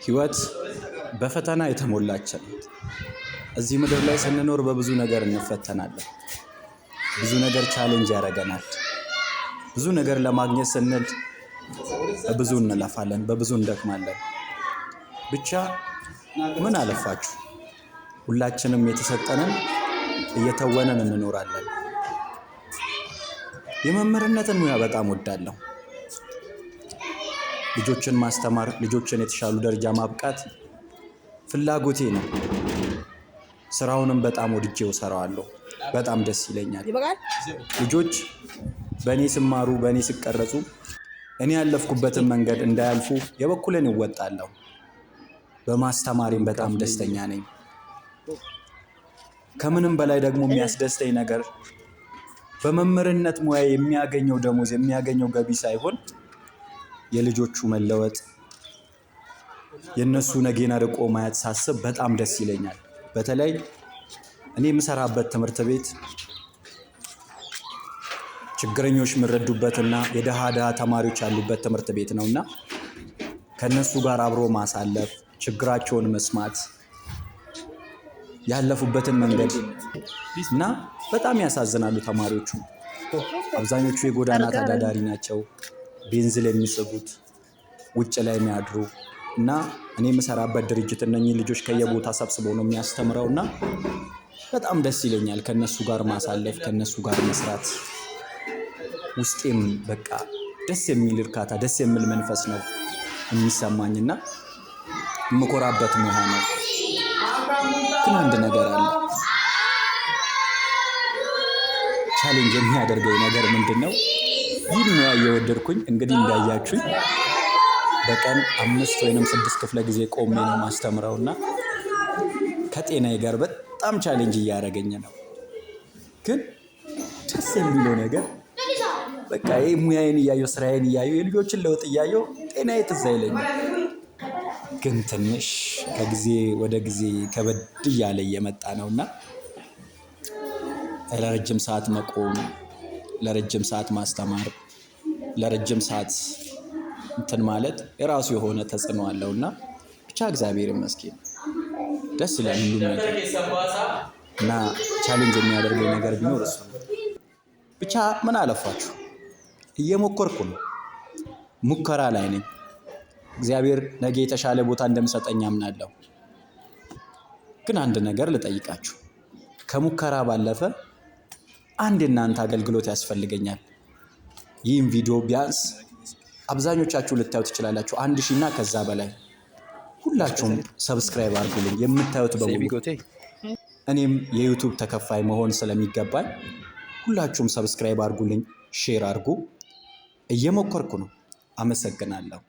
ህይወት በፈተና የተሞላች ናት። እዚህ ምድር ላይ ስንኖር በብዙ ነገር እንፈተናለን። ብዙ ነገር ቻሌንጅ ያደርገናል። ብዙ ነገር ለማግኘት ስንል በብዙ እንለፋለን፣ በብዙ እንደክማለን። ብቻ ምን አለፋችሁ ሁላችንም የተሰጠንን እየተወነን እንኖራለን። የመምህርነትን ሙያ በጣም ወዳለሁ። ልጆችን ማስተማር፣ ልጆችን የተሻሉ ደረጃ ማብቃት ፍላጎቴ ነው። ስራውንም በጣም ወድጄው እሰራዋለሁ። በጣም ደስ ይለኛል። ልጆች በእኔ ሲማሩ፣ በእኔ ሲቀረጹ፣ እኔ ያለፍኩበትን መንገድ እንዳያልፉ የበኩሌን እወጣለሁ። በማስተማሬም በጣም ደስተኛ ነኝ። ከምንም በላይ ደግሞ የሚያስደስተኝ ነገር በመምህርነት ሙያ የሚያገኘው ደሞዝ፣ የሚያገኘው ገቢ ሳይሆን የልጆቹ መለወጥ፣ የነሱ ነገን አርቆ ማየት ሳስብ በጣም ደስ ይለኛል። በተለይ እኔ የምሰራበት ትምህርት ቤት ችግረኞች የሚረዱበትና የደሃ ተማሪዎች ያሉበት ትምህርት ቤት ነውና ከነሱ ጋር አብሮ ማሳለፍ፣ ችግራቸውን መስማት፣ ያለፉበትን መንገድ እና በጣም ያሳዝናሉ ተማሪዎቹ። አብዛኞቹ የጎዳና ተዳዳሪ ናቸው። ቤንዚል የሚስቡት፣ ውጭ ላይ የሚያድሩ እና እኔ የምሰራበት ድርጅት እነኚህ ልጆች ከየቦታ ሰብስበው ነው የሚያስተምረውና በጣም ደስ ይለኛል ከነሱ ጋር ማሳለፍ፣ ከነሱ ጋር መስራት። ውስጤም በቃ ደስ የሚል እርካታ፣ ደስ የሚል መንፈስ ነው የሚሰማኝና የምኮራበት ሙያ ነው። ግን አንድ ነገር አለ። ቻሌንጅ የሚያደርገው ነገር ምንድነው? ይህን ሙያ እየወደድኩኝ እንግዲህ እንዳያችሁኝ በቀን 5 ወይም 6 ክፍለ ጊዜ ቆሜ ነው ማስተምረውና ከጤናዬ ጋር በጣም ቻሌንጅ እያደረገኝ ነው። ግን ደስ የሚለው ነገር በቃ ይሄ ሙያዬን እያየሁ፣ ስራዬን እያየሁ፣ የልጆችን ለውጥ እያየሁ ጤናዬ ትዝ አይለኝም። ግን ትንሽ ከጊዜ ወደ ጊዜ ከበድ እያለ እየመጣ ነውና ለረጅም ሰዓት መቆም፣ ለረጅም ሰዓት ማስተማር፣ ለረጅም ሰዓት እንትን ማለት የራሱ የሆነ ተጽዕኖ አለውና ብቻ እግዚአብሔር ይመስገን ደስ ይላል ሁሉም ነገር እና ቻሌንጅ የሚያደርገው ነገር ቢኖር እሱ ነው። ብቻ ምን አለፋችሁ እየሞከርኩ ነው። ሙከራ ላይ ነኝ። እግዚአብሔር ነገ የተሻለ ቦታ እንደሚሰጠኝ አምናለሁ። ግን አንድ ነገር ልጠይቃችሁ። ከሙከራ ባለፈ አንድ የእናንተ አገልግሎት ያስፈልገኛል። ይህም ቪዲዮ ቢያንስ አብዛኞቻችሁ ልታዩት ትችላላችሁ፣ 1000 እና ከዛ በላይ። ሁላችሁም ሰብስክራይብ አድርጉልኝ። የምታዩት በሙሉ እኔም የዩቲዩብ ተከፋይ መሆን ስለሚገባኝ ሁላችሁም ሰብስክራይብ አድርጉልኝ፣ ሼር አድርጉ። እየሞከርኩ ነው። አመሰግናለሁ።